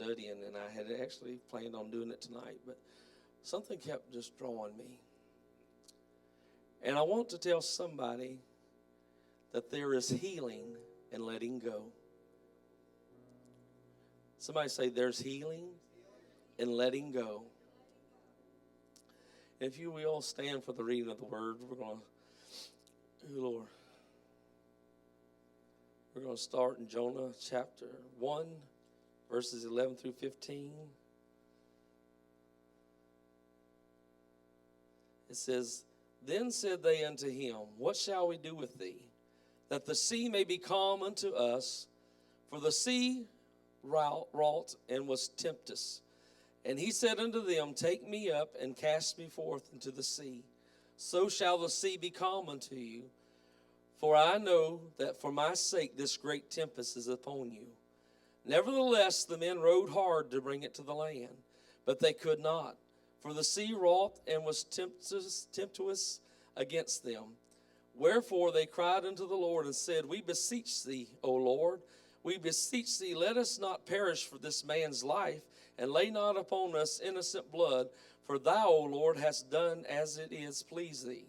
studying, and I had actually planned on doing it tonight, but something kept just drawing me. And I want to tell somebody that there is healing in letting go. Somebody say, there's healing in letting go. If you will stand for the reading of the word, we're going to start in Jonah chapter 1, verses 11 through 15. It says, then said they unto him, what shall we do with thee, that the sea may be calm unto us? For the sea wrought and was tempest. And he said unto them, take me up and cast me forth into the sea. So shall the sea be calm unto you. For I know that for my sake this great tempest is upon you. Nevertheless, the men rowed hard to bring it to the land, but they could not. For the sea wrought and was tempestuous against them. Wherefore they cried unto the Lord and said, we beseech thee, O Lord, we beseech thee, let us not perish for this man's life, and lay not upon us innocent blood, for thou, O Lord, hast done as it is pleased thee.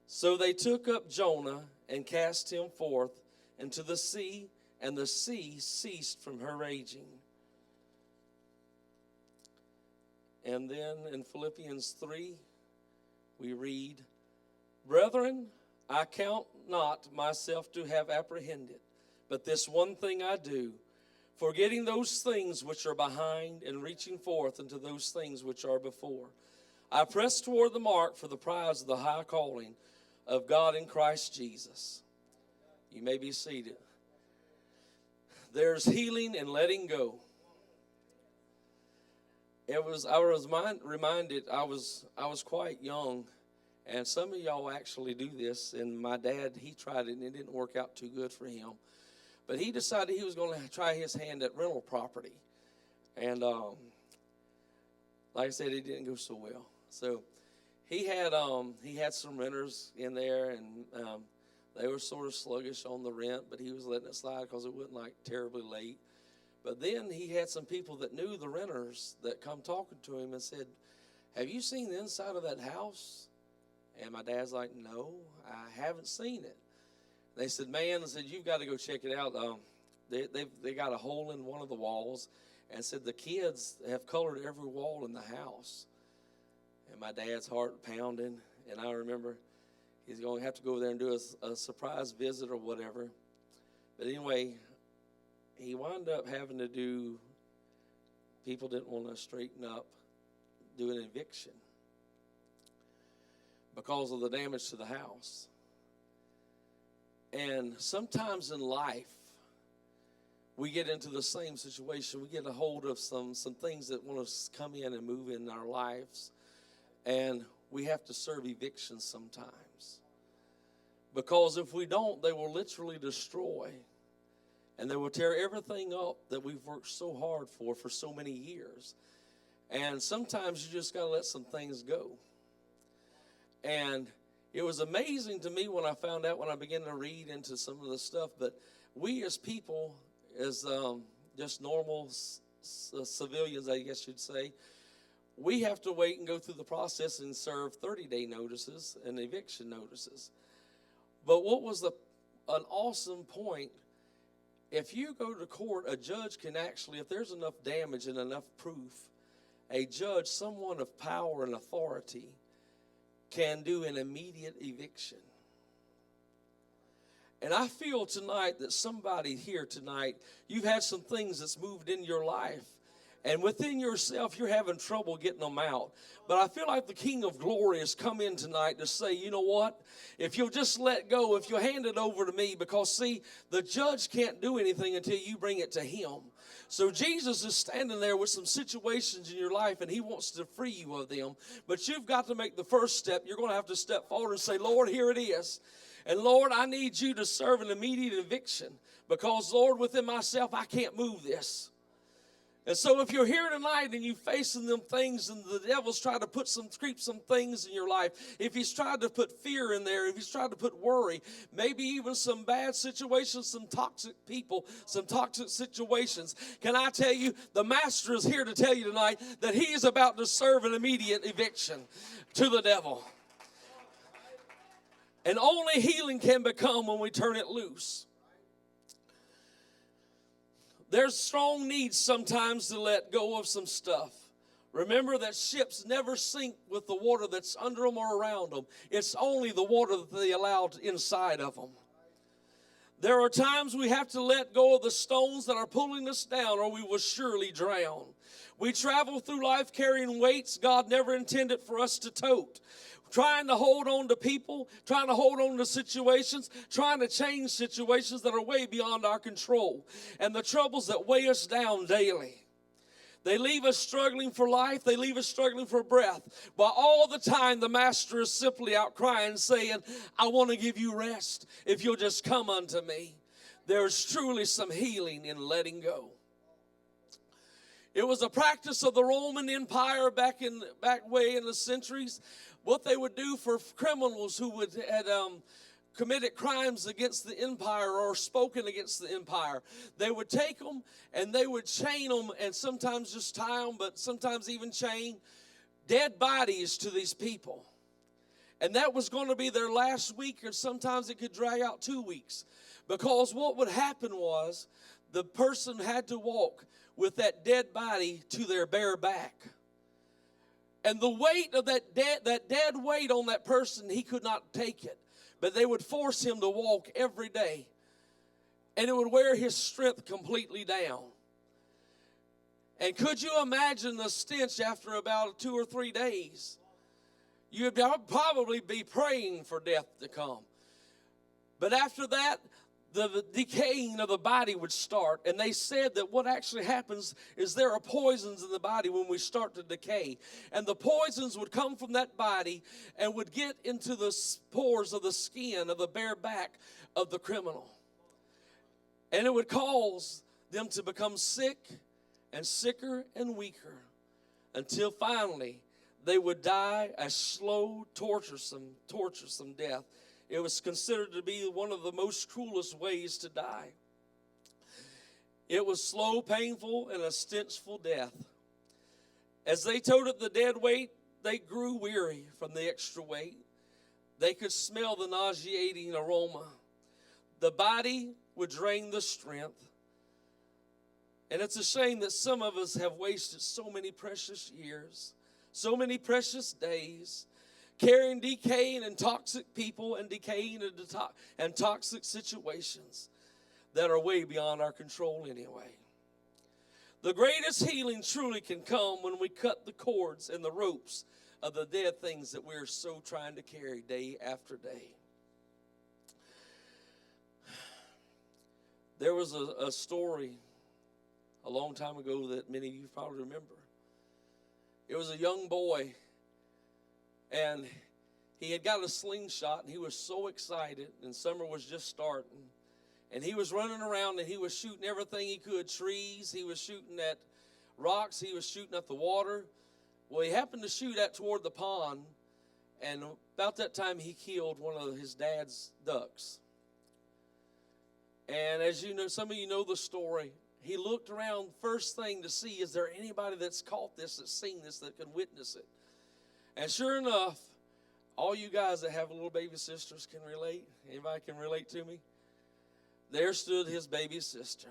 So they took up Jonah and cast him forth into the sea, and the sea ceased from her raging. And then in Philippians 3, we read, brethren, I count not myself to have apprehended, but this one thing I do, forgetting those things which are behind and reaching forth into those things which are before. I press toward the mark for the prize of the high calling of God in Christ Jesus. You may be seated. There's healing and letting go. I was reminded, I was quite young, and some of y'all actually do this, and my dad, he tried it, and it didn't work out too good for him. But he decided he was going to try his hand at rental property. And like I said, it didn't go so well. So he had some renters in there, and they were sort of sluggish on the rent, but he was letting it slide because it wasn't like terribly late. But then he had some people that knew the renters that come talking to him and said, have you seen the inside of that house? And my dad's like, no, I haven't seen it. They said, man, they said, you've got to go check it out. They got a hole in one of the walls, and said the kids have colored every wall in the house. And my dad's heart pounding, and I remember he's going to have to go over there and do a surprise visit or whatever. But anyway, he wound up having to do, people didn't want to straighten up, do an eviction because of the damage to the house. And sometimes in life, we get into the same situation. We get a hold of some things that want to come in and move in our lives. And we have to serve evictions sometimes. Because if we don't, they will literally destroy. And they will tear everything up that we've worked so hard for so many years. And sometimes you just got to let some things go. And it was amazing to me when I found out, when I began to read into some of the stuff, that we as people, as just normal civilians, I guess you'd say, we have to wait and go through the process and serve 30-day notices and eviction notices. But what was an awesome point, if you go to court, a judge can actually, if there's enough damage and enough proof, a judge, someone of power and authority, can do an immediate eviction. And I feel tonight that somebody here tonight, you've had some things that's moved in your life. And within yourself, you're having trouble getting them out. But I feel like the King of Glory has come in tonight to say, you know what? If you'll just let go, if you'll hand it over to me, because see, the judge can't do anything until you bring it to him. So Jesus is standing there with some situations in your life, and he wants to free you of them. But you've got to make the first step. You're going to have to step forward and say, Lord, here it is. And Lord, I need you to serve an immediate eviction. Because, Lord, within myself, I can't move this. And so if you're here tonight and you're facing them things and the devil's trying to creep some things in your life, if he's tried to put fear in there, if he's tried to put worry, maybe even some bad situations, some toxic people, some toxic situations, can I tell you, the master is here to tell you tonight that he is about to serve an immediate eviction to the devil. And only healing can become when we turn it loose. There's strong needs sometimes to let go of some stuff. Remember that ships never sink with the water that's under them or around them. It's only the water that they allowed inside of them. There are times we have to let go of the stones that are pulling us down, or we will surely drown. We travel through life carrying weights God never intended for us to tote. Trying to hold on to people, trying to hold on to situations, trying to change situations that are way beyond our control. And the troubles that weigh us down daily. They leave us struggling for life. They leave us struggling for breath. But all the time, the master is simply out crying, saying, I want to give you rest if you'll just come unto me. There's truly some healing in letting go. It was a practice of the Roman Empire back way in the centuries. What they would do for criminals who had committed crimes against the empire or spoken against the empire, they would take them and they would chain them and sometimes just tie them, but sometimes even chain dead bodies to these people. And that was going to be their last week, or sometimes it could drag out 2 weeks. Because what would happen was the person had to walk with that dead body to their bare back. And the weight of that dead weight on that person, he could not take it. But they would force him to walk every day. And it would wear his strength completely down. And could you imagine the stench after about 2 or 3 days? You'd probably be praying for death to come. But after that, the decaying of the body would start. And they said that what actually happens is there are poisons in the body when we start to decay. And the poisons would come from that body and would get into the pores of the skin of the bare back of the criminal. And it would cause them to become sick and sicker and weaker until finally they would die a slow, torturesome death. It was considered to be one of the most cruelest ways to die. It was slow, painful, and a stenchful death. As they toted the dead weight, they grew weary from the extra weight. They could smell the nauseating aroma. The body would drain the strength. And it's a shame that some of us have wasted so many precious years, so many precious days, carrying decaying and toxic people and decaying and toxic situations that are way beyond our control anyway. The greatest healing truly can come when we cut the cords and the ropes of the dead things that we're so trying to carry day after day. There was a story a long time ago that many of you probably remember. It was a young boy, and he had got a slingshot, and he was so excited, and summer was just starting. And he was running around, and he was shooting everything he could, trees. He was shooting at rocks. He was shooting at the water. Well, he happened to shoot at toward the pond, and about that time he killed one of his dad's ducks. And as you know, some of you know the story. He looked around first thing to see, is there anybody that's caught this, that's seen this, that can witness it? And sure enough, all you guys that have little baby sisters can relate. Anybody can relate to me? There stood his baby sister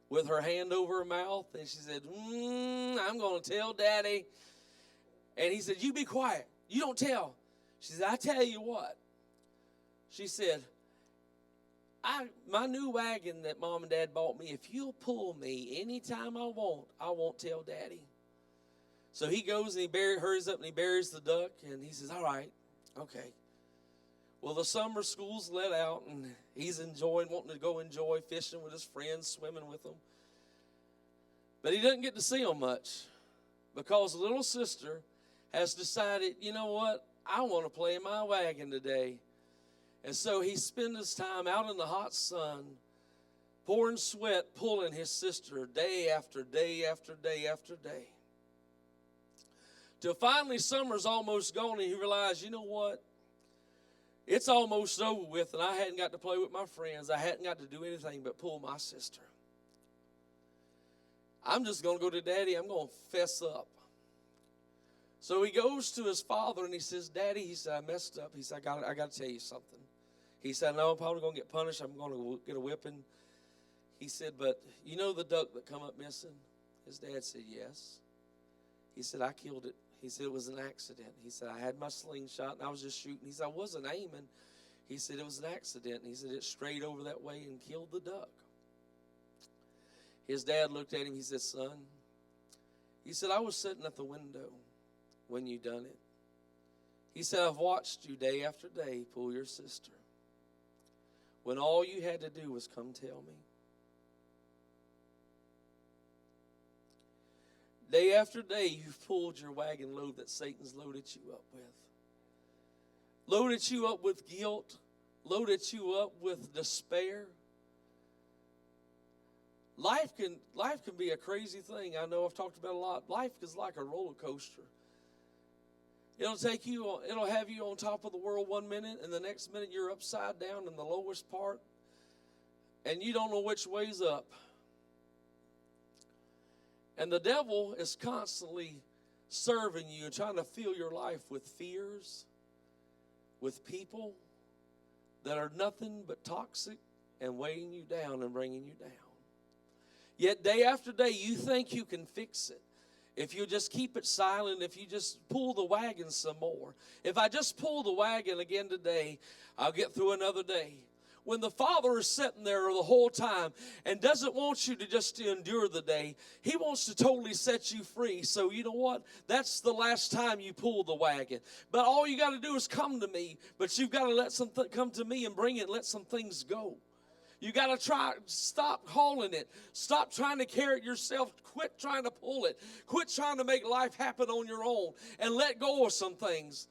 with her hand over her mouth, and she said, I'm going to tell Daddy. And he said, you be quiet. You don't tell. She said, I tell you what. She said, my new wagon that Mom and Dad bought me, if you'll pull me anytime I won't tell Daddy. So he goes and he hurries up and he buries the duck, and he says, all right, okay. Well, the summer school's let out, and he's wanting to go enjoy fishing with his friends, swimming with them. But he doesn't get to see them much because the little sister has decided, you know what, I want to play in my wagon today. And so he spends his time out in the hot sun pouring sweat, pulling his sister day after day after day after day. Till finally summer's almost gone and he realized, you know what? It's almost over with, and I hadn't got to play with my friends. I hadn't got to do anything but pull my sister. I'm just going to go to Daddy. I'm going to fess up. So he goes to his father and he says, Daddy, he said, I messed up. He said, I got to tell you something. He said, no, I'm probably going to get punished. I'm going to get a whipping. He said, but you know the duck that come up missing? His dad said, yes. He said, I killed it. He said, it was an accident. He said, I had my slingshot and I was just shooting. He said, I wasn't aiming. He said, it was an accident. And he said, it strayed over that way and killed the duck. His dad looked at him. He said, son, he said, I was sitting at the window when you done it. He said, I've watched you day after day pull your sister when all you had to do was come tell me. Day after day, you've pulled your wagon load that Satan's loaded you up with. Loaded you up with guilt. Loaded you up with despair. Life can be a crazy thing. I know I've talked about it a lot. Life is like a roller coaster. It'll have you on top of the world 1 minute, and the next minute you're upside down in the lowest part, and you don't know which way's up. And the devil is constantly serving you and trying to fill your life with fears, with people that are nothing but toxic and weighing you down and bringing you down. Yet day after day, you think you can fix it. If you just keep it silent, if you just pull the wagon some more. If I just pull the wagon again today, I'll get through another day. When the Father is sitting there the whole time and doesn't want you to just endure the day, He wants to totally set you free. So you know what? That's the last time you pull the wagon. But all you got to do is come to me. But you've got to let come to me and bring it and let some things go. You got to stop hauling it. Stop trying to carry it yourself. Quit trying to pull it. Quit trying to make life happen on your own and let go of some things.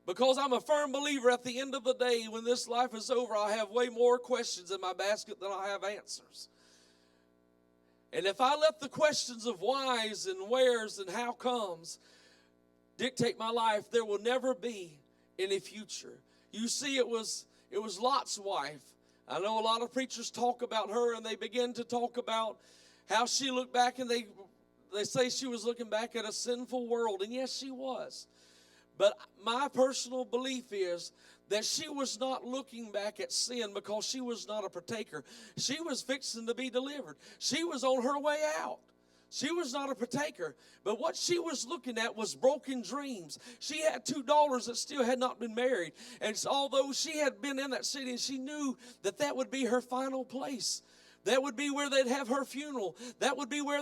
Because I'm a firm believer at the end of the day, when this life is over, I'll have way more questions in my basket than I have answers. And if I let the questions of whys and wheres and how comes dictate my life, there will never be any future. You see, it was Lot's wife. I know a lot of preachers talk about her, and they begin to talk about how she looked back, and they say she was looking back at a sinful world, and yes, she was. But my personal belief is that she was not looking back at sin because she was not a partaker. She was fixing to be delivered. She was on her way out. She was not a partaker. But what she was looking at was broken dreams. She had 2 daughters that still had not been married. And although she had been in that city, and she knew that that would be her final place. That would be where they'd have her funeral. That would be where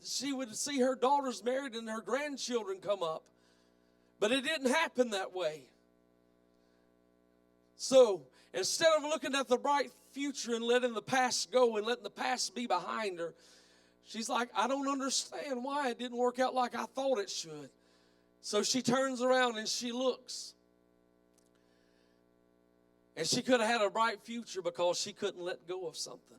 she would see her daughters married and her grandchildren come up. But it didn't happen that way. So instead of looking at the bright future and letting the past go and letting the past be behind her, she's like, I don't understand why it didn't work out like I thought it should. So she turns around and she looks. And she could have had a bright future because she couldn't let go of something.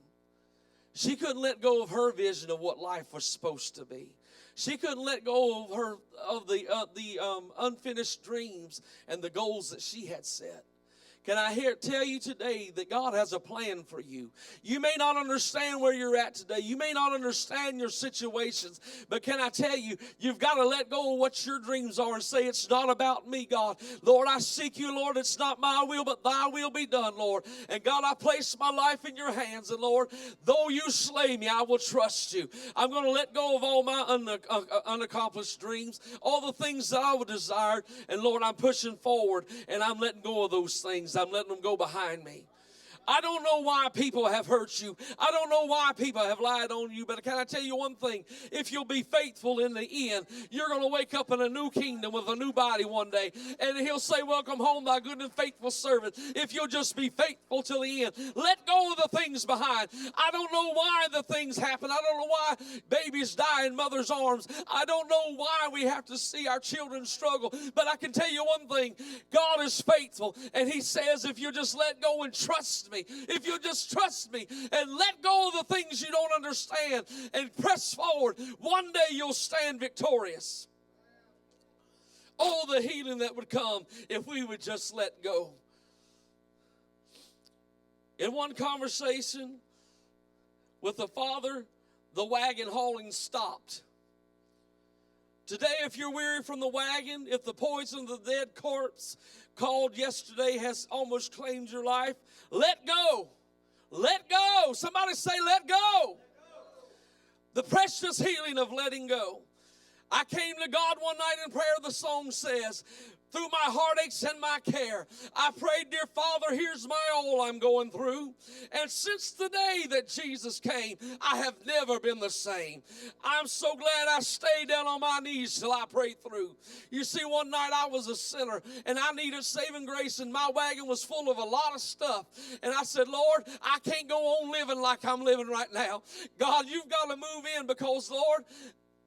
She couldn't let go of her vision of what life was supposed to be. She couldn't let go of the unfinished dreams and the goals that she had set. Can I tell you today that God has a plan for you? You may not understand where you're at today. You may not understand your situations. But can I tell you, you've got to let go of what your dreams are and say, it's not about me, God. Lord, I seek you, Lord. It's not my will, but thy will be done, Lord. And God, I place my life in your hands. And Lord, though you slay me, I will trust you. I'm going to let go of all my unaccomplished dreams, all the things that I would desire. And Lord, I'm pushing forward and I'm letting go of those things. I'm letting them go behind me. I don't know why people have hurt you. I don't know why people have lied on you. But can I tell you one thing? If you'll be faithful in the end, you're going to wake up in a new kingdom with a new body one day. And he'll say, welcome home, thy good and faithful servant. If you'll just be faithful till the end. Let go of the things behind. I don't know why the things happen. I don't know why babies die in mother's arms. I don't know why we have to see our children struggle. But I can tell you one thing. God is faithful. And he says, if you just let go and trust trust me, if you'll just trust me and let go of the things you don't understand and press forward, one day you'll stand victorious. Oh, the healing that would come if we would just let go. In one conversation with the father, the wagon hauling stopped. Today, if you're weary from the wagon, if the poison of the dead corpse called yesterday has almost claimed your life, let go. Let go. Somebody say, let go. The precious healing of letting go. I came to God one night in prayer, the song says, through my heartaches and my care, I prayed, dear Father, here's my all I'm going through. And since the day that Jesus came, I have never been the same. I'm so glad I stayed down on my knees till I prayed through. You see, one night I was a sinner, and I needed saving grace, and my wagon was full of a lot of stuff. And I said, Lord, I can't go on living like I'm living right now. God, you've got to move in because, Lord,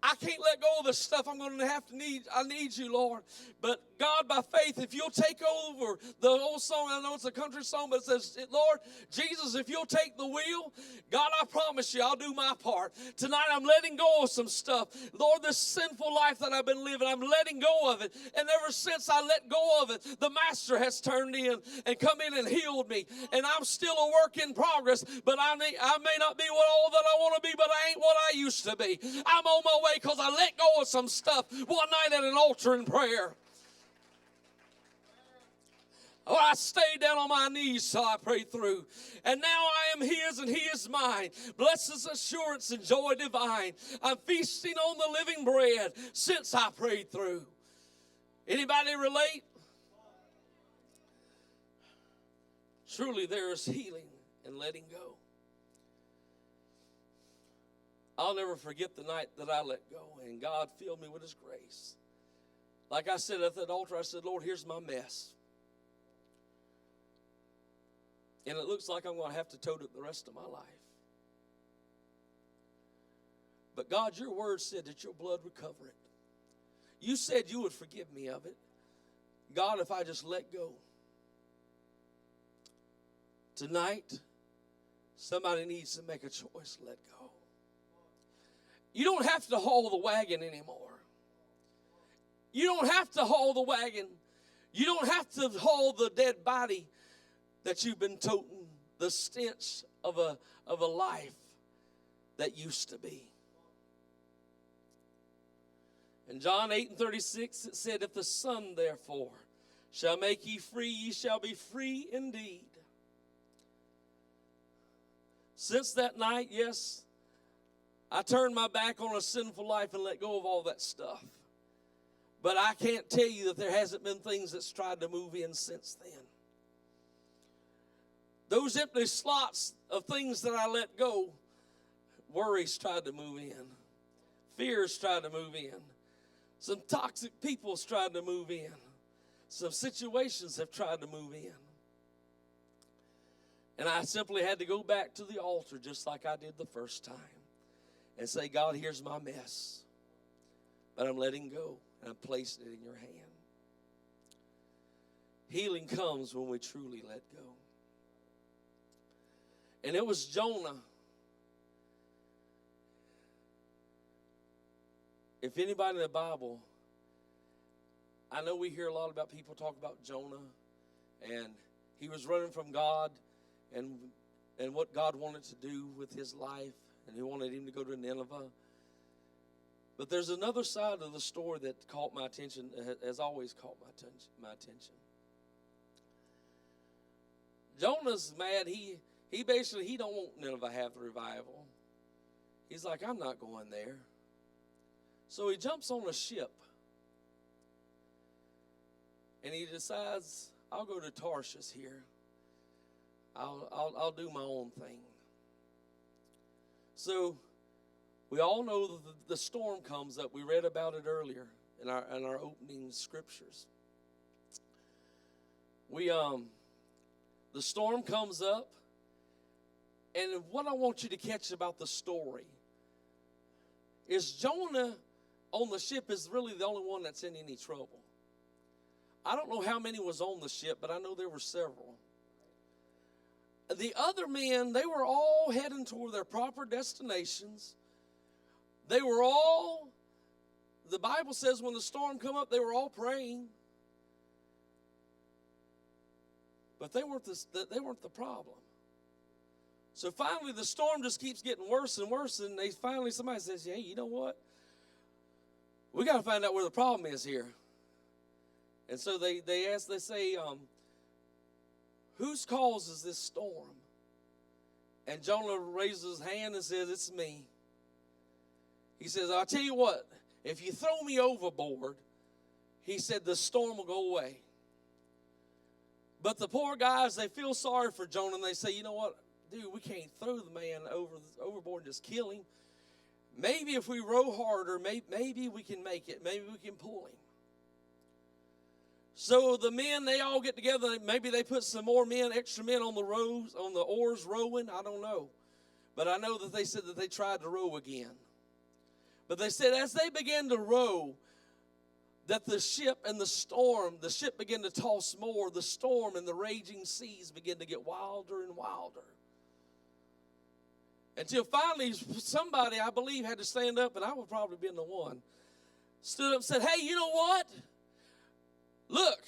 I can't let go of the stuff I'm going to have to need. I need you, Lord. But God, by faith, if you'll take over the old song, I know it's a country song, but it says, Lord, Jesus, if you'll take the wheel, God, I promise you, I'll do my part. Tonight, I'm letting go of some stuff. Lord, this sinful life that I've been living, I'm letting go of it. And ever since I let go of it, the Master has turned in and come in and healed me. And I'm still a work in progress, but I may not be all that I want to be, but I ain't what I used to be. I'm on my way because I let go of some stuff one night at an altar in prayer. Oh, I stayed down on my knees till I prayed through. And now I am his and he is mine. Blessed assurance and joy divine. I'm feasting on the living bread since I prayed through. Anybody relate? Truly there is healing in letting go. I'll never forget the night that I let go and God filled me with his grace. Like I said at that altar, I said, Lord, here's my mess. And it looks like I'm going to have to tote it the rest of my life. But God, your word said that your blood would cover it. You said you would forgive me of it. God, if I just let go. Tonight, somebody needs to make a choice, let go. You don't have to haul the wagon anymore. You don't have to haul the wagon. You don't have to haul the dead body that you've been toting, the stench of a life that used to be. In John 8:36, it said, if the Son, therefore, shall make ye free, ye shall be free indeed. Since that night, yes, I turned my back on a sinful life and let go of all that stuff. But I can't tell you that there hasn't been things that's tried to move in since then. Those empty slots of things that I let go, worries tried to move in. Fears tried to move in. Some toxic people's tried to move in. Some situations have tried to move in. And I simply had to go back to the altar just like I did the first time and say, God, here's my mess. But I'm letting go and I'm placing it in your hand. Healing comes when we truly let go. And it was Jonah. If anybody in the Bible, I know we hear a lot about people talk about Jonah, and he was running from God and what God wanted to do with his life, and he wanted him to go to Nineveh. But there's another side of the story that caught my attention, has always caught my attention. Jonah's mad. He basically don't want Nineveh to have the revival. He's like, I'm not going there. So he jumps on a ship. And he decides, I'll go to Tarshish here. I'll do my own thing. So we all know that the storm comes up. We read about it earlier in our opening scriptures. The storm comes up. And what I want you to catch about the story is Jonah on the ship is really the only one that's in any trouble. I don't know how many was on the ship, but I know there were several. The other men, they were all heading toward their proper destinations. They were all, the Bible says when the storm come up, they were all praying. But they weren't the problem. So finally the storm just keeps getting worse and worse, and somebody says, hey, you know what? We got to find out where the problem is here. And so they say, whose cause is this storm? And Jonah raises his hand and says, it's me. He says, I'll tell you what, if you throw me overboard, he said, the storm will go away. But the poor guys, they feel sorry for Jonah, and they say, you know what, dude, we can't throw the man overboard and just kill him. Maybe if we row harder, maybe we can make it. Maybe we can pull him. So the men, they all get together. Maybe they put some more men, extra men on the oars rowing. I don't know. But I know that they said that they tried to row again. But they said as they began to row, that the ship began to toss more. The storm and the raging seas began to get wilder and wilder. Until finally somebody, I believe, had to stand up, and I would probably been the one, stood up and said, hey, you know what? Look,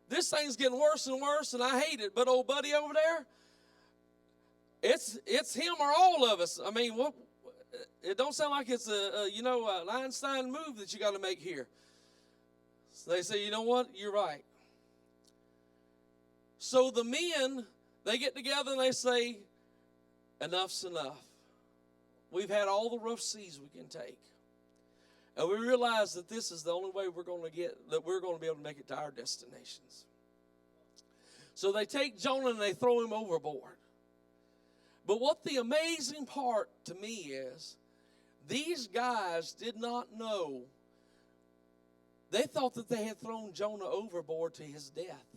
this thing's getting worse and worse, and I hate it. But old buddy over there, it's him or all of us. I mean, it don't sound like it's an Einstein move that you got to make here. So they say, you know what? You're right. So the men, they get together and they say, enough's enough. We've had all the rough seas we can take. And we realize that this is the only way we're going to be able to make it to our destinations. So they take Jonah and they throw him overboard. But what the amazing part to me is, these guys did not know. They thought that they had thrown Jonah overboard to his death.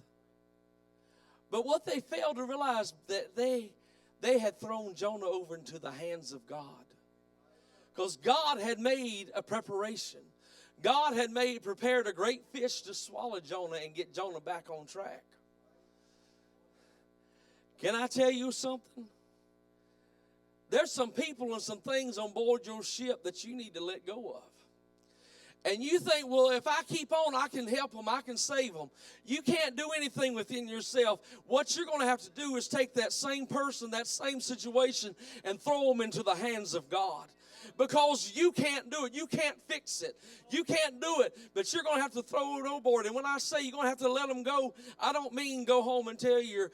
But what they failed to realize, that they had thrown Jonah over into the hands of God. Because God had made a preparation. God had prepared a great fish to swallow Jonah and get Jonah back on track. Can I tell you something? There's some people and some things on board your ship that you need to let go of. And you think, well, if I keep on, I can help them, I can save them. You can't do anything within yourself. What you're going to have to do is take that same person, that same situation, and throw them into the hands of God. Because you can't do it. You can't fix it. You can't do it. But you're going to have to throw it overboard. And when I say you're going to have to let them go, I don't mean go home and tell your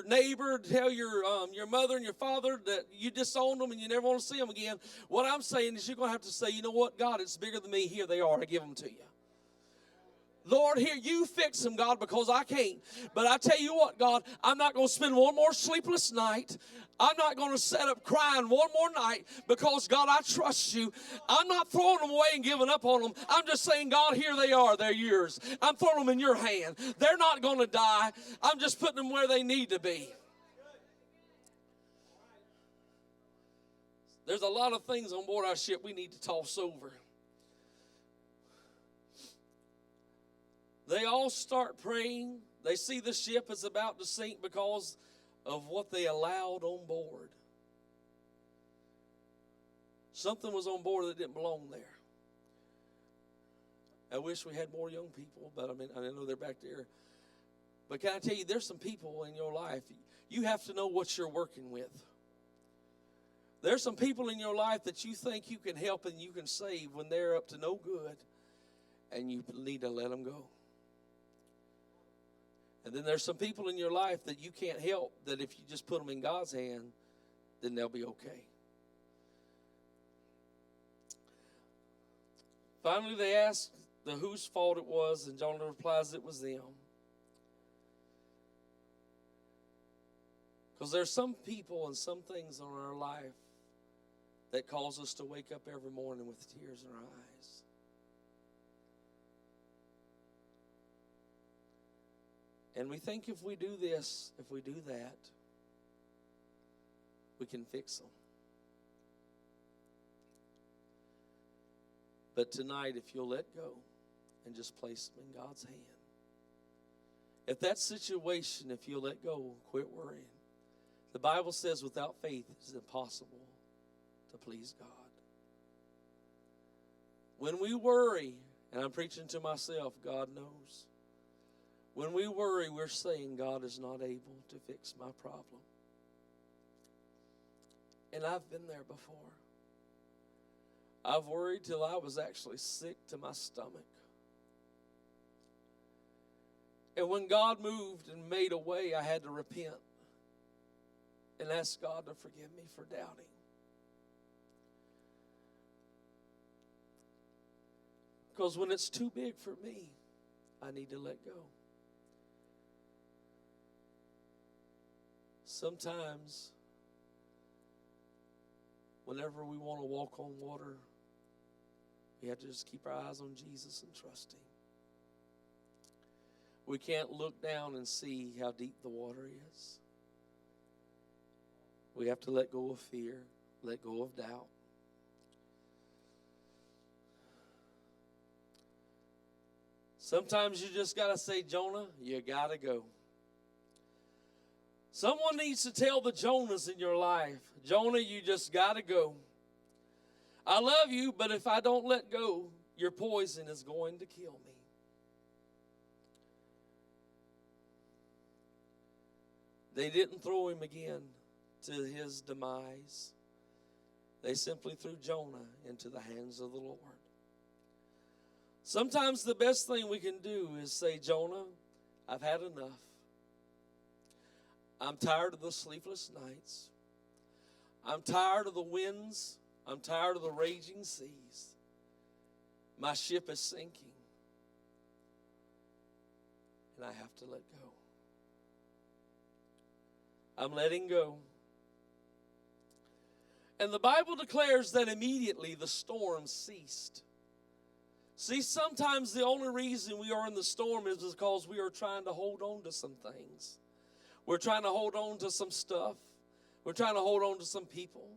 neighbor, tell your mother and your father that you disowned them and you never want to see them again. What I'm saying is you're going to have to say, you know what, God, it's bigger than me. Here they are. I give them to you. Lord, here, you fix them, God, because I can't. But I tell you what, God, I'm not going to spend one more sleepless night. I'm not going to set up crying one more night because, God, I trust you. I'm not throwing them away and giving up on them. I'm just saying, God, here they are. They're yours. I'm throwing them in your hand. They're not going to die. I'm just putting them where they need to be. There's a lot of things on board our ship we need to toss over. They all start praying. They see the ship is about to sink because of what they allowed on board. Something was on board that didn't belong there. I wish we had more young people, but I know they're back there. But can I tell you, there's some people in your life, you have to know what you're working with. There's some people in your life that you think you can help and you can save when they're up to no good, and you need to let them go. And then there's some people in your life that you can't help, that if you just put them in God's hand, then they'll be okay. Finally, they asked whose fault it was, and Jonah replies it was them. Because there's some people and some things in our life that cause us to wake up every morning with tears in our eyes. And we think if we do this, if we do that, we can fix them. But tonight, if you'll let go and just place them in God's hand. If that situation, if you'll let go, quit worrying. The Bible says without faith it is impossible to please God. When we worry, and I'm preaching to myself, God knows. When we worry, we're saying God is not able to fix my problem. And I've been there before. I've worried till I was actually sick to my stomach. And when God moved and made a way, I had to repent and ask God to forgive me for doubting. Because when it's too big for me, I need to let go. Sometimes, whenever we want to walk on water, we have to just keep our eyes on Jesus and trust Him. We can't look down and see how deep the water is. We have to let go of fear, let go of doubt. Sometimes you just got to say, Jonah, you got to go. Someone needs to tell the Jonahs in your life, Jonah, you just got to go. I love you, but if I don't let go, your poison is going to kill me. They didn't throw him again to his demise. They simply threw Jonah into the hands of the Lord. Sometimes the best thing we can do is say, Jonah, I've had enough. I'm tired of the sleepless nights. I'm tired of the winds. I'm tired of the raging seas. My ship is sinking. And I have to let go. I'm letting go. And the Bible declares that immediately the storm ceased. See, sometimes the only reason we are in the storm is because we are trying to hold on to some things. We're trying to hold on to some stuff. We're trying to hold on to some people,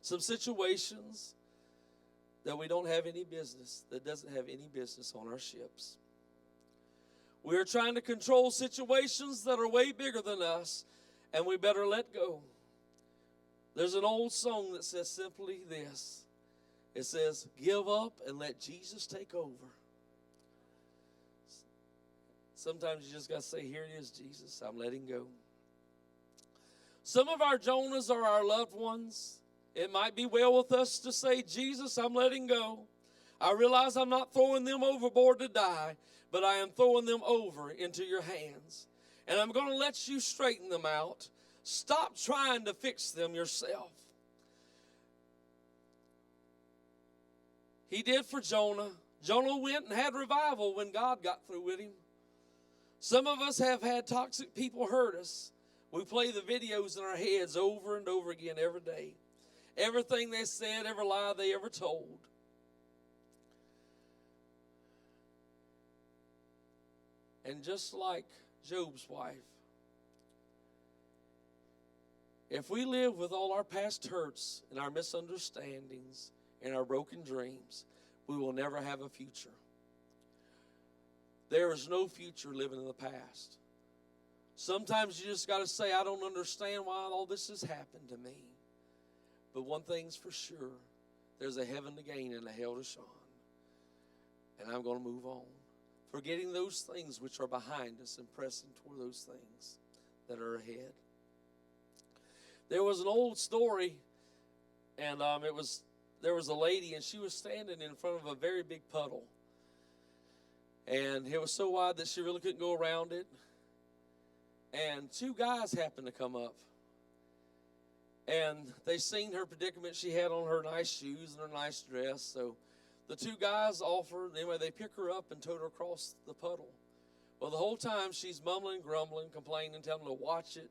some situations that we don't have any business, that doesn't have any business on our ships. We're trying to control situations that are way bigger than us, and we better let go. There's an old song that says simply this. It says, give up and let Jesus take over. Sometimes you just got to say, here it is, Jesus, I'm letting go. Some of our Jonahs are our loved ones. It might be well with us to say, Jesus, I'm letting go. I realize I'm not throwing them overboard to die, but I am throwing them over into your hands. And I'm going to let you straighten them out. Stop trying to fix them yourself. He did for Jonah. Jonah went and had revival when God got through with him. Some of us have had toxic people hurt us. We play the videos in our heads over and over again every day. Everything they said, every lie they ever told. And just like Job's wife, if we live with all our past hurts and our misunderstandings and our broken dreams, we will never have a future. There is no future living in the past. Sometimes you just got to say, I don't understand why all this has happened to me. But one thing's for sure, there's a heaven to gain and a hell to shun. And I'm going to move on, forgetting those things which are behind us and pressing toward those things that are ahead. There was an old story, and there was a lady, and she was standing in front of a very big puddle. And it was so wide that she really couldn't go around it. And two guys happened to come up. And they seen her predicament. She had on her nice shoes and her nice dress. So the two guys offered, anyway, they pick her up and towed her across the puddle. Well, the whole time she's mumbling, grumbling, complaining, telling them to watch it.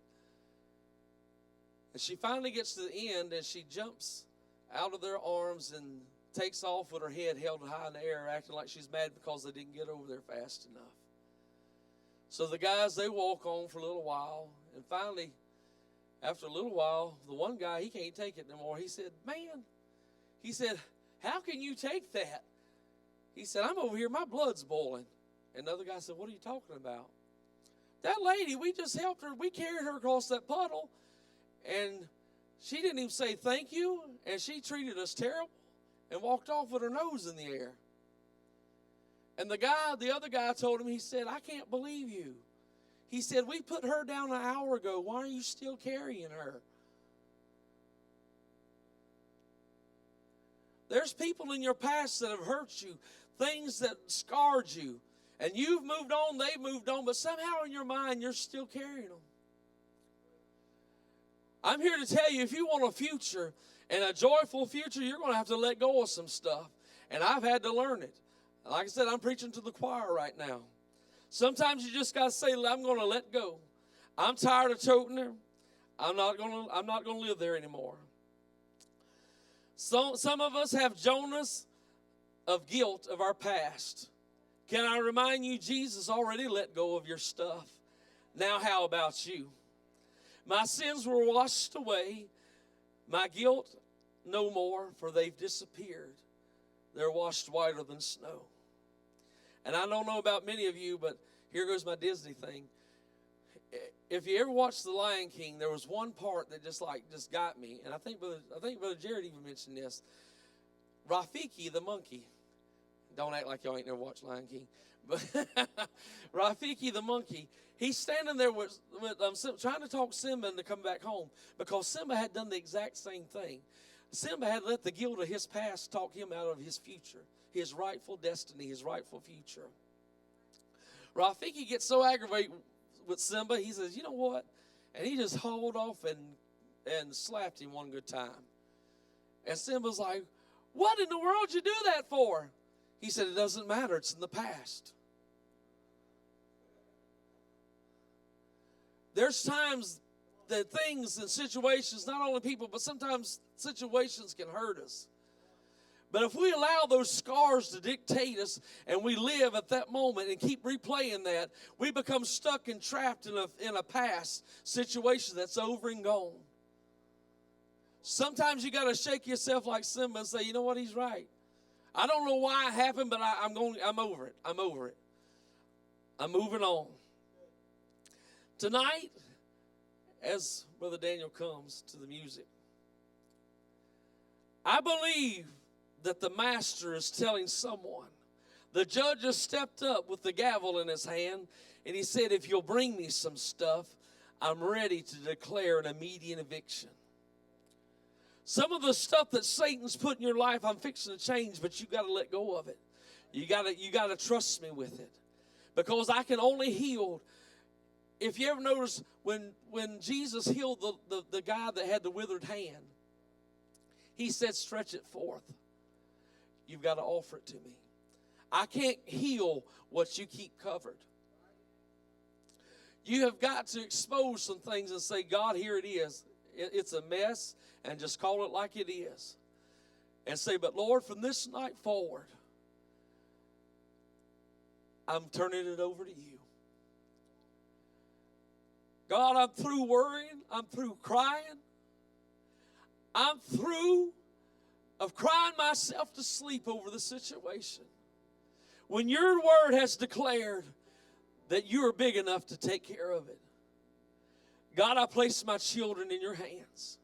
And she finally gets to the end, and she jumps out of their arms and takes off with her head held high in the air, acting like she's mad because they didn't get over there fast enough. So the guys, they walk on for a little while, and finally, after a little while, the one guy, he can't take it no more. He said, man, he said, how can you take that? He said, I'm over here, my blood's boiling. And the other guy said, what are you talking about? That lady, we just helped her. We carried her across that puddle, And she didn't even say thank you, and she treated us terrible and walked off with her nose in the air. And the other guy told him, he said, I can't believe you. He said, we put her down an hour ago. Why are you still carrying her? There's people in your past that have hurt you, things that scarred you. And you've moved on, they've moved on, but somehow in your mind, you're still carrying them. I'm here to tell you, if you want a future and a joyful future, you're going to have to let go of some stuff. And I've had to learn it. Like I said, I'm preaching to the choir right now. Sometimes you just got to say, I'm going to let go. I'm tired of toting her. I'm not going to live there anymore. So, some of us have Jonas of guilt of our past. Can I remind you, Jesus already let go of your stuff. Now how about you? My sins were washed away. My guilt no more, for they've disappeared. They're washed whiter than snow. And I don't know about many of you, but here goes my Disney thing. If you ever watched The Lion King, there was one part that just got me, and I think Brother Jared even mentioned this. Rafiki the monkey. Don't act like y'all ain't never watched Lion King. But Rafiki the monkey, he's standing there with trying to talk Simba into come back home because Simba had done the exact same thing. Simba had let the guilt of his past talk him out of his future, his rightful destiny, his rightful future. Rafiki gets so aggravated with Simba, he says, you know what? And he just hauled off and slapped him one good time. And Simba's like, what in the world did you do that for? He said, it doesn't matter. It's in the past. There's times that things and situations, not only people, but sometimes situations can hurt us. But if we allow those scars to dictate us and we live at that moment and keep replaying that, we become stuck and trapped in a past situation that's over and gone. Sometimes you got to shake yourself like Simba and say, you know what, he's right. I don't know why it happened, but I'm over it. I'm over it. I'm moving on. Tonight, as Brother Daniel comes to the music, I believe that the master is telling someone. The judge has stepped up with the gavel in his hand, and he said, if you'll bring me some stuff, I'm ready to declare an immediate eviction. Some of the stuff that Satan's put in your life, I'm fixing to change, but you got to let go of it. You got to trust me with it, because I can only heal. If you ever notice when Jesus healed the guy that had the withered hand, he said, stretch it forth. You've got to offer it to me. I can't heal what you keep covered. You have got to expose some things and say, God, here it is. It's a mess, and just call it like it is. And say, but Lord, from this night forward, I'm turning it over to you. God, I'm through worrying. I'm through crying. I'm through of crying myself to sleep over the situation. When your word has declared that you are big enough to take care of it. God, I place my children in your hands.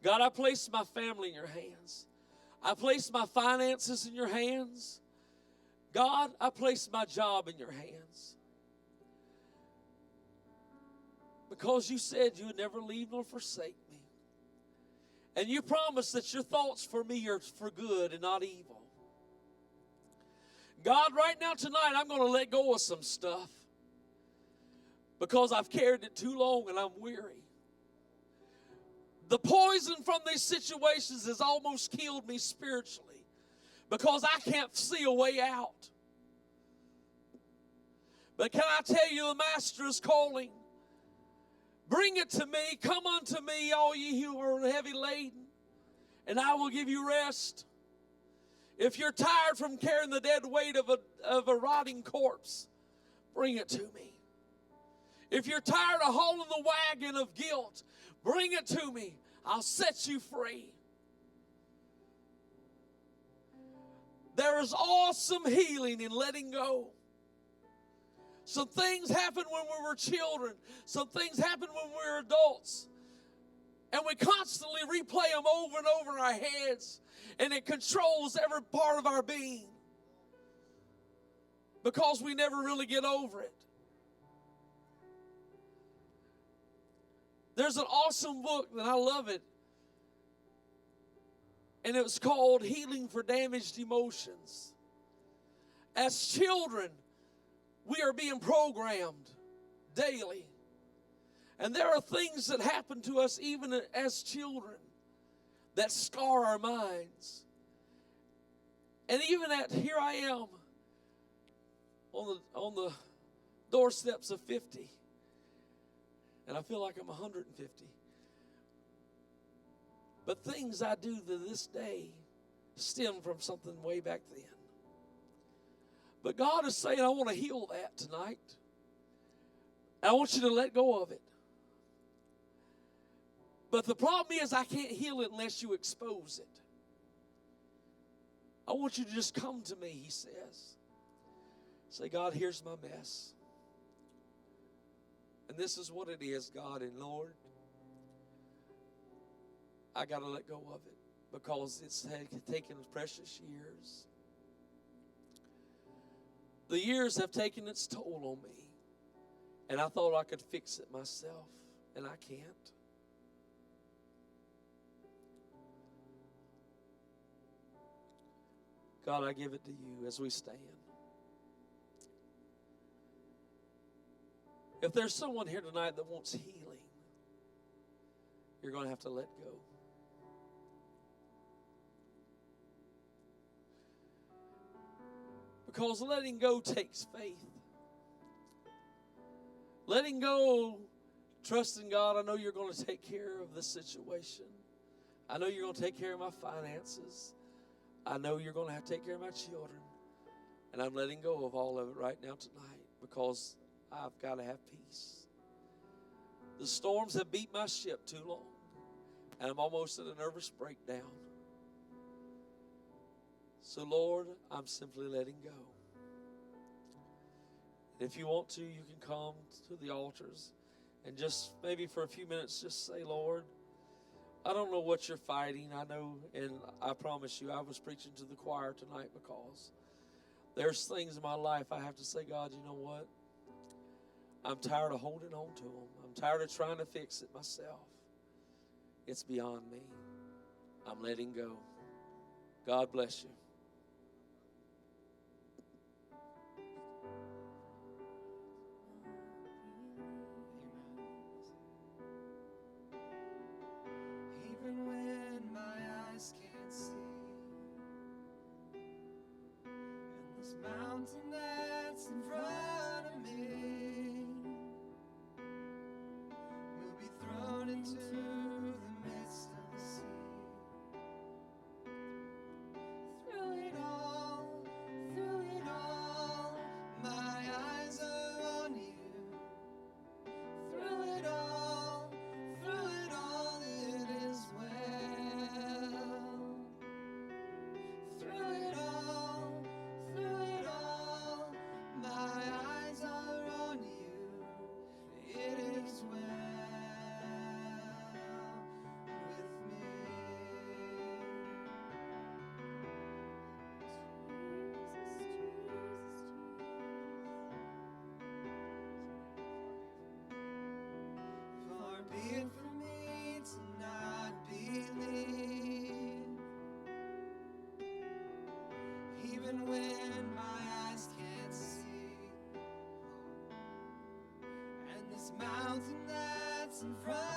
God, I place my family in your hands. I place my finances in your hands. God, I place my job in your hands. Because you said you would never leave nor forsake me. And you promised that your thoughts for me are for good and not evil. God, right now tonight, I'm going to let go of some stuff because I've carried it too long and I'm weary. The poison from these situations has almost killed me spiritually because I can't see a way out. But can I tell you, the Master is calling. Bring it to me. Come unto me, all ye who are heavy laden, and I will give you rest. If you're tired from carrying the dead weight of a rotting corpse, bring it to me. If you're tired of hauling the wagon of guilt, bring it to me. I'll set you free. There is awesome healing in letting go. Some things happened when we were children. Some things happened when we were adults. And we constantly replay them over and over in our heads. And it controls every part of our being. Because we never really get over it. There's an awesome book that I love it. And it was called Healing for Damaged Emotions. As children, we are being programmed daily. And there are things that happen to us even as children that scar our minds. And even here I am on the doorsteps of 50. And I feel like I'm 150. But things I do to this day stem from something way back then. But God is saying, I want to heal that tonight. I want you to let go of it. But the problem is I can't heal it unless you expose it. I want you to just come to me, he says. Say, God, here's my mess. And this is what it is, God and Lord. I got to let go of it because it's taken precious years. The years have taken its toll on me. And I thought I could fix it myself, and I can't. God, I give it to you as we stand. If there's someone here tonight that wants healing, you're going to have to let go. Because letting go takes faith. Letting go, trusting God, I know you're going to take care of this situation. I know you're going to take care of my finances. I know you're going to have to take care of my children. And I'm letting go of all of it right now tonight because I've got to have peace. The storms have beat my ship too long. And I'm almost at a nervous breakdown. So, Lord, I'm simply letting go. And if you want to, you can come to the altars and just maybe for a few minutes just say, Lord, I don't know what you're fighting. I know, and I promise you, I was preaching to the choir tonight because there's things in my life I have to say, God, you know what? I'm tired of holding on to them. I'm tired of trying to fix it myself. It's beyond me. I'm letting go. God bless you. Even when my eyes can't see, and this mountain that's in front of me will be thrown into the midst of the sea. Through it all, my eyes are on you. Through it all, it is well. Through it all, my eyes are on you. It is well with me. Far be it from me to not believe, even when my eyes can't see, and this mountain that's in front